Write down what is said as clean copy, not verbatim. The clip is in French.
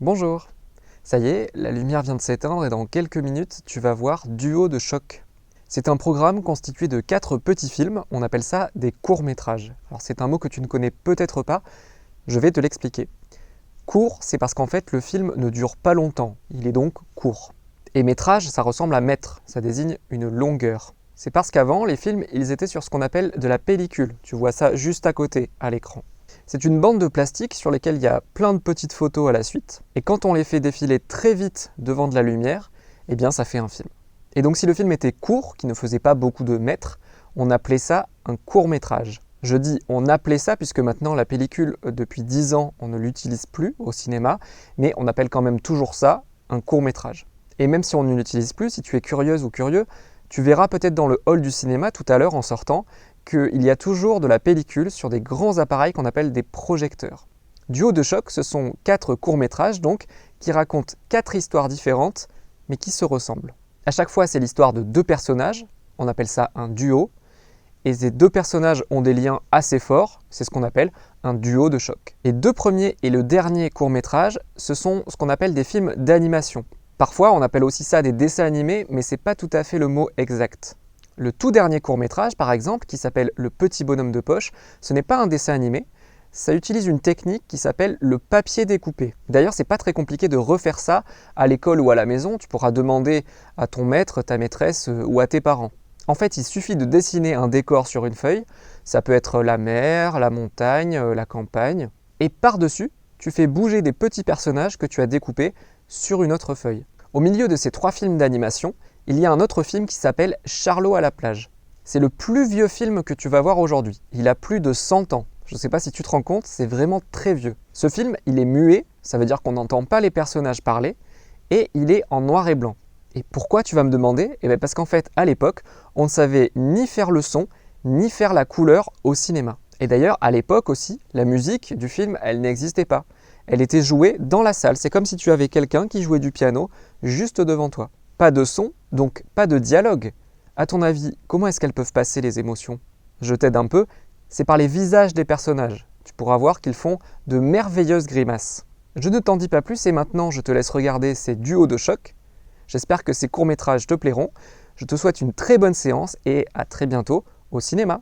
Bonjour. Ça y est, la lumière vient de s'éteindre et dans quelques minutes, tu vas voir Duo de choc. C'est un programme constitué de 4 petits films, on appelle ça des courts-métrages. Alors c'est un mot que tu ne connais peut-être pas, je vais te l'expliquer. Court, c'est parce qu'en fait le film ne dure pas longtemps, il est donc court. Et métrage, ça ressemble à mètre, ça désigne une longueur. C'est parce qu'avant, les films, ils étaient sur ce qu'on appelle de la pellicule. Tu vois ça juste à côté, à l'écran. C'est une bande de plastique sur laquelle il y a plein de petites photos à la suite. Et quand on les fait défiler très vite devant de la lumière, eh bien ça fait un film. Et donc si le film était court, qui ne faisait pas beaucoup de mètres, on appelait ça un court-métrage. Je dis on appelait ça puisque maintenant la pellicule, depuis 10 ans, on ne l'utilise plus au cinéma, mais on appelle quand même toujours ça un court-métrage. Et même si on ne l'utilise plus, si tu es curieuse ou curieux, tu verras peut-être dans le hall du cinéma tout à l'heure en sortant qu'il y a toujours de la pellicule sur des grands appareils qu'on appelle des projecteurs. Duo de choc, ce sont 4 courts-métrages donc qui racontent 4 histoires différentes mais qui se ressemblent. À chaque fois, c'est l'histoire de 2 personnages, on appelle ça un duo, et ces 2 personnages ont des liens assez forts, c'est ce qu'on appelle un duo de choc. Les 2 premiers et le dernier court-métrage, ce sont ce qu'on appelle des films d'animation. Parfois, on appelle aussi ça des dessins animés, mais c'est pas tout à fait le mot exact. Le tout dernier court-métrage, par exemple, qui s'appelle Le petit bonhomme de poche, ce n'est pas un dessin animé, ça utilise une technique qui s'appelle le papier découpé. D'ailleurs, c'est pas très compliqué de refaire ça à l'école ou à la maison, tu pourras demander à ton maître, ta maîtresse ou à tes parents. En fait, il suffit de dessiner un décor sur une feuille, ça peut être la mer, la montagne, la campagne, et par-dessus, tu fais bouger des petits personnages que tu as découpés sur une autre feuille. Au milieu de ces 3 films d'animation, il y a un autre film qui s'appelle Charlot à la plage. C'est le plus vieux film que tu vas voir aujourd'hui. Il a plus de 100 ans. Je ne sais pas si tu te rends compte, c'est vraiment très vieux. Ce film, il est muet, ça veut dire qu'on n'entend pas les personnages parler, et il est en noir et blanc. Et pourquoi, tu vas me demander? Eh bien parce qu'en fait, à l'époque, on ne savait ni faire le son, ni faire la couleur au cinéma. Et d'ailleurs, à l'époque aussi, la musique du film, elle n'existait pas. Elle était jouée dans la salle. C'est comme si tu avais quelqu'un qui jouait du piano juste devant toi. Pas de son, donc pas de dialogue. À ton avis, comment est-ce qu'elles peuvent passer les émotions? Je t'aide un peu, c'est par les visages des personnages. Tu pourras voir qu'ils font de merveilleuses grimaces. Je ne t'en dis pas plus et maintenant je te laisse regarder ces duos de choc. J'espère que ces courts-métrages te plairont. Je te souhaite une très bonne séance et à très bientôt au cinéma.